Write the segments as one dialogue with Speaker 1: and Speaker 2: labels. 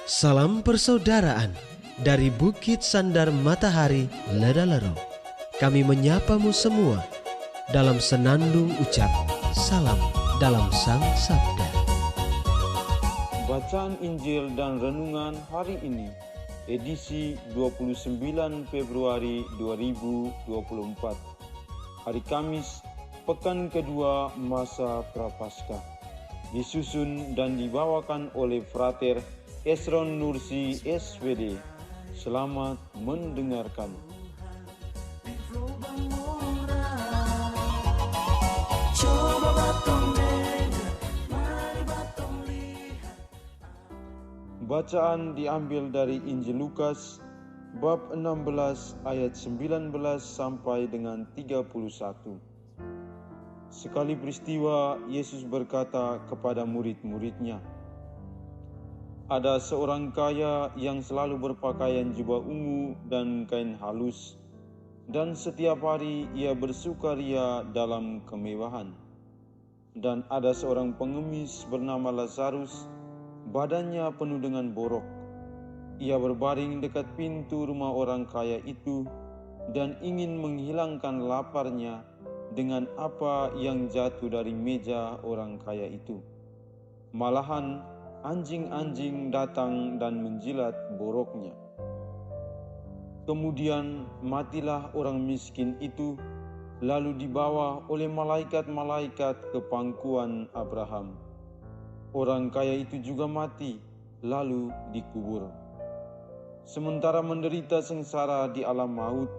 Speaker 1: Salam persaudaraan dari Bukit Sandar Matahari Ledalero. Kami menyapamu semua dalam senandung ucap salam dalam Sang Sabda.
Speaker 2: Bacaan Injil dan Renungan hari ini, edisi 29 Februari 2024, hari Kamis, pekan kedua masa Prapaskah, disusun dan dibawakan oleh Frater Esron Nursi SVD. Selamat mendengarkan. Bacaan diambil dari Injil Lukas bab 16 ayat 19 sampai dengan 31. Sekali peristiwa, Yesus berkata kepada murid-muridnya, "Ada seorang kaya yang selalu berpakaian jubah ungu dan kain halus, dan setiap hari ia bersukaria dalam kemewahan. Dan ada seorang pengemis bernama Lazarus, badannya penuh dengan borok. Ia berbaring dekat pintu rumah orang kaya itu dan ingin menghilangkan laparnya dengan apa yang jatuh dari meja orang kaya itu. Malahan anjing-anjing datang dan menjilat boroknya. Kemudian matilah orang miskin itu, lalu dibawa oleh malaikat-malaikat ke pangkuan Abraham. Orang kaya itu juga mati, lalu dikubur. Sementara menderita sengsara di alam maut,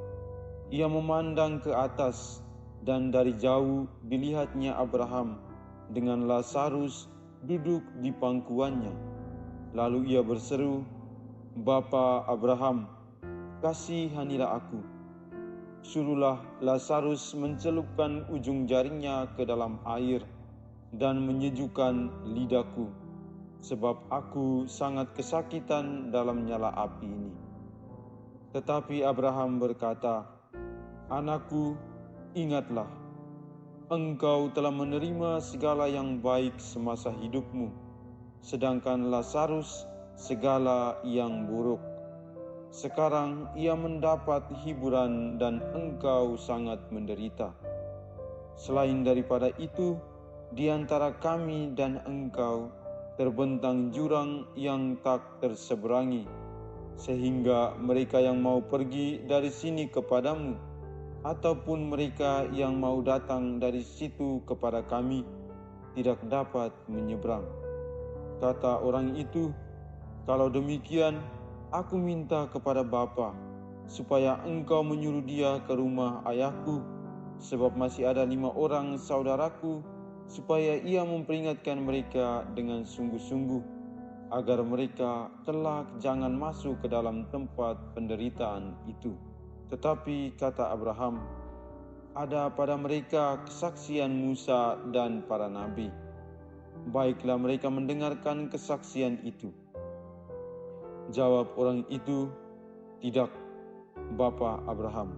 Speaker 2: ia memandang ke atas, dan dari jauh dilihatnya Abraham dengan Lazarus duduk di pangkuannya. Lalu ia berseru, 'Bapa Abraham, kasihanilah aku. Suruhlah Lazarus mencelupkan ujung jaringnya ke dalam air dan menyejukkan lidahku, sebab aku sangat kesakitan dalam nyala api ini.' Tetapi Abraham berkata, 'Anakku, ingatlah, engkau telah menerima segala yang baik semasa hidupmu, sedangkan Lazarus segala yang buruk. Sekarang ia mendapat hiburan dan engkau sangat menderita. Selain daripada itu, di antara kami dan engkau terbentang jurang yang tak terseberangi, sehingga mereka yang mau pergi dari sini kepadamu, ataupun mereka yang mau datang dari situ kepada kami, tidak dapat menyeberang.' Kata orang itu, 'Kalau demikian, aku minta kepada Bapa, supaya engkau menyuruh dia ke rumah ayahku, sebab masih ada 5 orang saudaraku, supaya ia memperingatkan mereka dengan sungguh-sungguh, agar mereka kelak jangan masuk ke dalam tempat penderitaan itu.' Tetapi kata Abraham, 'Ada pada mereka kesaksian Musa dan para nabi. Baiklah mereka mendengarkan kesaksian itu.' Jawab orang itu, 'Tidak, Bapa Abraham.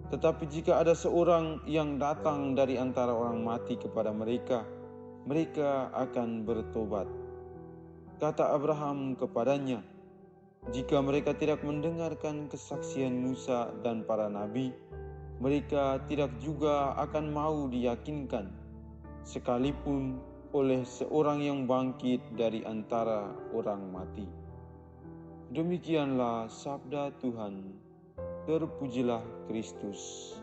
Speaker 2: Tetapi jika ada seorang yang datang dari antara orang mati kepada mereka, mereka akan bertobat.' Kata Abraham kepadanya, 'Jika mereka tidak mendengarkan kesaksian Musa dan para nabi, mereka tidak juga akan mau diyakinkan, sekalipun oleh seorang yang bangkit dari antara orang mati.' Demikianlah sabda Tuhan. Terpujilah Kristus.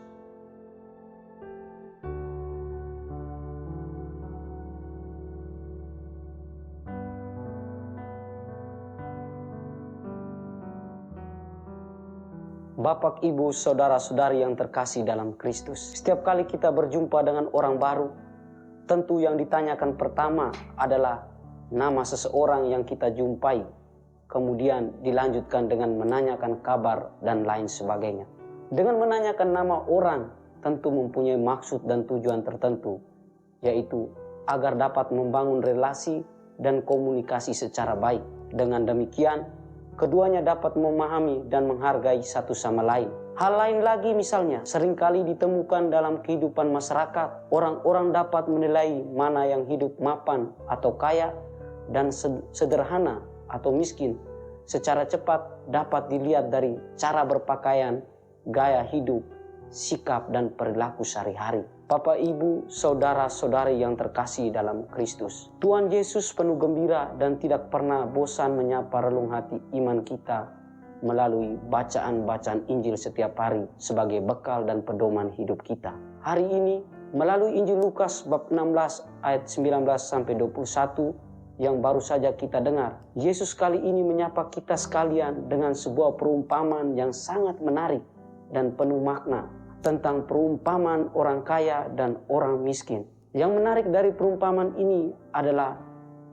Speaker 3: Bapak, Ibu, saudara-saudari yang terkasih dalam Kristus. Setiap kali kita berjumpa dengan orang baru, tentu yang ditanyakan pertama adalah nama seseorang yang kita jumpai. Kemudian dilanjutkan dengan menanyakan kabar dan lain sebagainya. Dengan menanyakan nama orang tentu mempunyai maksud dan tujuan tertentu, yaitu agar dapat membangun relasi dan komunikasi secara baik. Dengan demikian, keduanya dapat memahami dan menghargai satu sama lain. Hal lain lagi misalnya, seringkali ditemukan dalam kehidupan masyarakat, orang-orang dapat menilai mana yang hidup mapan atau kaya dan sederhana atau miskin secara cepat dapat dilihat dari cara berpakaian, gaya hidup, sikap dan perilaku sehari-hari. Bapak, Ibu, saudara-saudari yang terkasih dalam Kristus, Tuhan Yesus penuh gembira dan tidak pernah bosan menyapa relung hati iman kita melalui bacaan-bacaan Injil setiap hari sebagai bekal dan pedoman hidup kita. Hari ini melalui Injil Lukas bab 16 ayat 19 sampai 21 yang baru saja kita dengar, Yesus kali ini menyapa kita sekalian dengan sebuah perumpamaan yang sangat menarik dan penuh makna tentang perumpamaan orang kaya dan orang miskin. Yang menarik dari perumpamaan ini adalah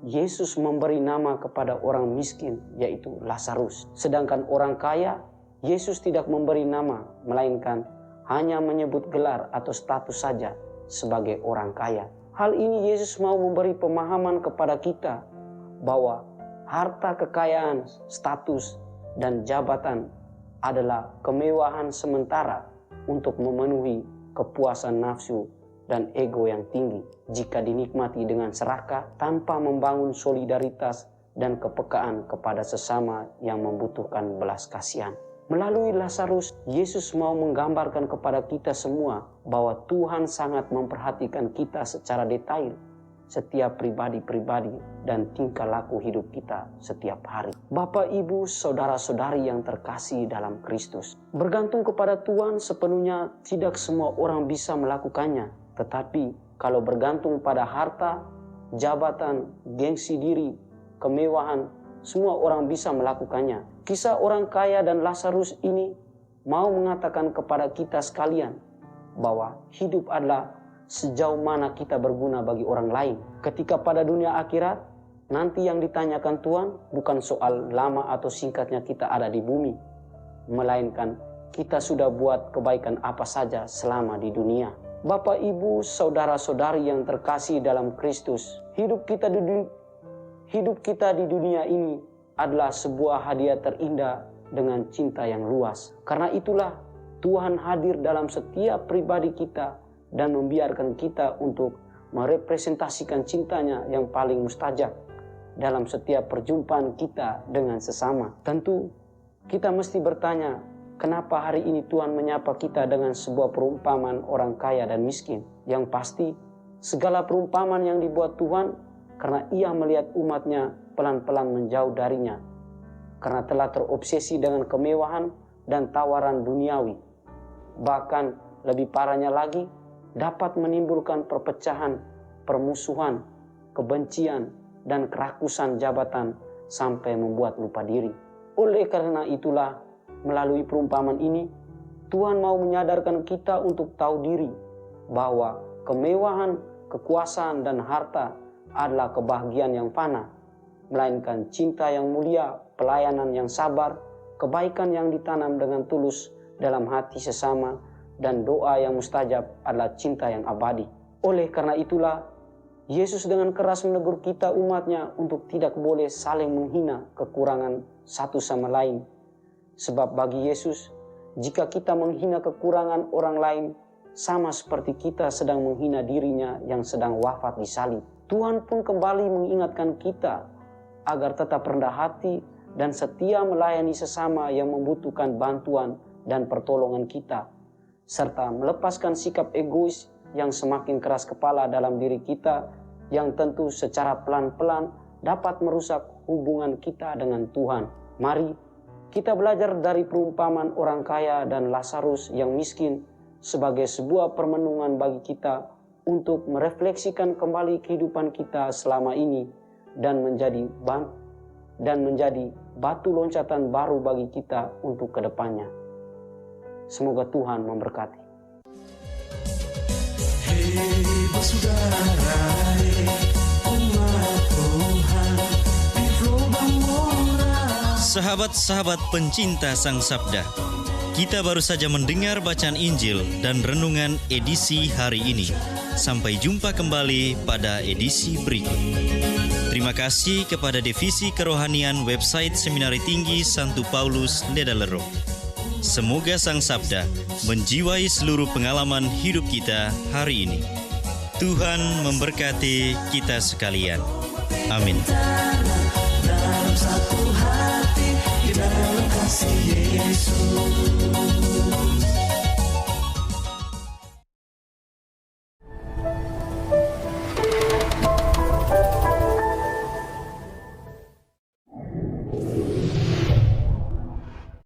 Speaker 3: Yesus memberi nama kepada orang miskin, yaitu Lazarus. Sedangkan orang kaya, Yesus tidak memberi nama, melainkan hanya menyebut gelar atau status saja sebagai orang kaya. Hal ini Yesus mau memberi pemahaman kepada kita bahwa harta, kekayaan, status, dan jabatan adalah kemewahan sementara untuk memenuhi kepuasan nafsu dan ego yang tinggi jika dinikmati dengan serakah tanpa membangun solidaritas dan kepekaan kepada sesama yang membutuhkan belas kasihan. Melalui Lazarus, Yesus mau menggambarkan kepada kita semua bahwa Tuhan sangat memperhatikan kita secara detail, setiap pribadi-pribadi dan tingkah laku hidup kita setiap hari. Bapak, Ibu, saudara-saudari yang terkasih dalam Kristus, bergantung kepada Tuhan sepenuhnya tidak semua orang bisa melakukannya. Tetapi kalau bergantung pada harta, jabatan, gengsi diri, kemewahan, semua orang bisa melakukannya. Kisah orang kaya dan Lazarus ini mau mengatakan kepada kita sekalian bahwa hidup adalah sejauh mana kita berguna bagi orang lain. Ketika pada dunia akhirat, nanti yang ditanyakan Tuhan bukan soal lama atau singkatnya kita ada di bumi, melainkan kita sudah buat kebaikan apa saja selama di dunia. Bapak, Ibu, saudara-saudari yang terkasih dalam Kristus, hidup kita di dunia ini adalah sebuah hadiah terindah dengan cinta yang luas. Karena itulah Tuhan hadir dalam setiap pribadi kita dan membiarkan kita untuk merepresentasikan cintanya yang paling mustajab dalam setiap perjumpaan kita dengan sesama. Tentu kita mesti bertanya, kenapa hari ini Tuhan menyapa kita dengan sebuah perumpamaan orang kaya dan miskin? Yang pasti segala perumpamaan yang dibuat Tuhan karena Ia melihat umatnya pelan-pelan menjauh darinya, karena telah terobsesi dengan kemewahan dan tawaran duniawi. Bahkan lebih parahnya lagi, dapat menimbulkan perpecahan, permusuhan, kebencian, dan kerakusan jabatan sampai membuat lupa diri. Oleh karena itulah, melalui perumpamaan ini, Tuhan mau menyadarkan kita untuk tahu diri bahwa kemewahan, kekuasaan, dan harta adalah kebahagiaan yang fana, melainkan cinta yang mulia, pelayanan yang sabar, kebaikan yang ditanam dengan tulus dalam hati sesama, dan doa yang mustajab adalah cinta yang abadi. Oleh karena itulah, Yesus dengan keras menegur kita umatnya untuk tidak boleh saling menghina kekurangan satu sama lain. Sebab bagi Yesus, jika kita menghina kekurangan orang lain, sama seperti kita sedang menghina dirinya yang sedang wafat di salib. Tuhan pun kembali mengingatkan kita agar tetap rendah hati dan setia melayani sesama yang membutuhkan bantuan dan pertolongan kita, serta melepaskan sikap egois yang semakin keras kepala dalam diri kita, yang tentu secara pelan-pelan dapat merusak hubungan kita dengan Tuhan. Mari kita belajar dari perumpamaan orang kaya dan Lazarus yang miskin sebagai sebuah permenungan bagi kita untuk merefleksikan kembali kehidupan kita selama ini dan menjadi batu loncatan baru bagi kita untuk kedepannya. Semoga Tuhan memberkati.
Speaker 4: Hei saudara, umat Tuhan di lubang moral.
Speaker 5: Sahabat-sahabat pencinta Sang Sabda, kita baru saja mendengar bacaan Injil dan renungan edisi hari ini. Sampai jumpa kembali pada edisi berikut. Terima kasih kepada Divisi Kerohanian website Seminari Tinggi Santo Paulus Ledalero. Semoga Sang Sabda menjiwai seluruh pengalaman hidup kita hari ini. Tuhan memberkati kita sekalian. Amin.
Speaker 4: dalam satu hati di dalam kasih Yesus.